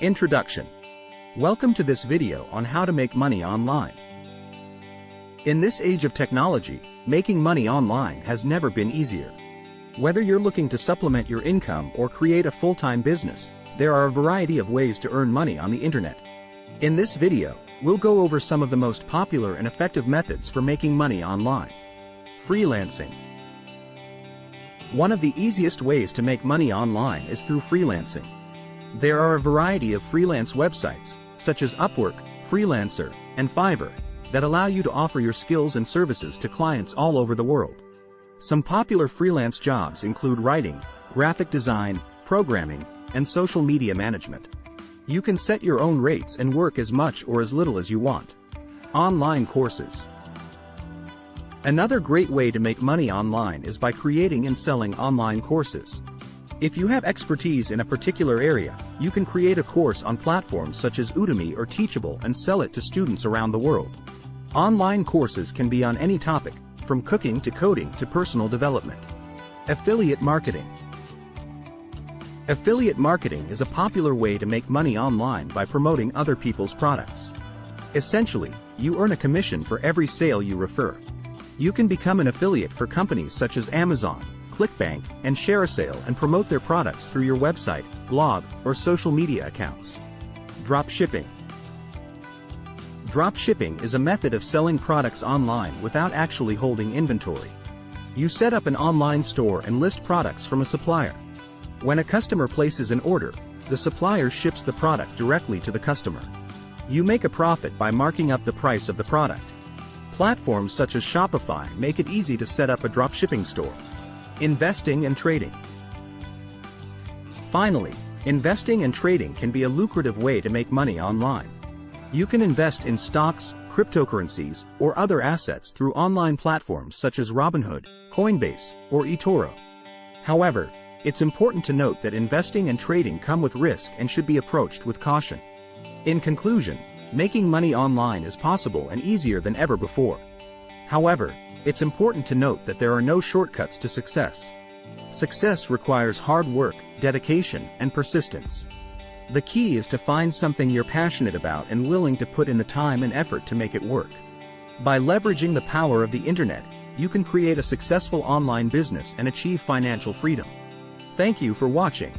Introduction. Welcome to this video on how to make money online. In this age of technology, making money online has never been easier. Whether you're looking to supplement your income or create a full-time business, there are a variety of ways to earn money on the internet. In this video, we'll go over some of the most popular and effective methods for making money online. Freelancing. One of the easiest ways to make money online is through freelancing. There are a variety of freelance websites, such as Upwork, Freelancer, and Fiverr, that allow you to offer your skills and services to clients all over the world. Some popular freelance jobs include writing, graphic design, programming, and social media management. You can set your own rates and work as much or as little as you want. Online courses. Another great way to make money online is by creating and selling online courses. If you have expertise in a particular area, you can create a course on platforms such as Udemy or Teachable and sell it to students around the world. Online courses can be on any topic, from cooking to coding to personal development. Affiliate marketing. Affiliate marketing is a popular way to make money online by promoting other people's products. Essentially, you earn a commission for every sale you refer. You can become an affiliate for companies such as Amazon, ClickBank, and ShareASale and promote their products through your website, blog, or social media accounts. Dropshipping. Dropshipping is a method of selling products online without actually holding inventory. You set up an online store and list products from a supplier. When a customer places an order, the supplier ships the product directly to the customer. You make a profit by marking up the price of the product. Platforms such as Shopify make it easy to set up a dropshipping store. Investing and trading. Finally, investing and trading can be a lucrative way to make money online. You can invest in stocks, cryptocurrencies, or other assets through online platforms such as Robinhood, Coinbase, or eToro. However, it's important to note that investing and trading come with risk and should be approached with caution. In conclusion, making money online is possible and easier than ever before. However, it's important to note that there are no shortcuts to success. Success requires hard work, dedication, and persistence. The key is to find something you're passionate about and willing to put in the time and effort to make it work. By leveraging the power of the internet, you can create a successful online business and achieve financial freedom. Thank you for watching.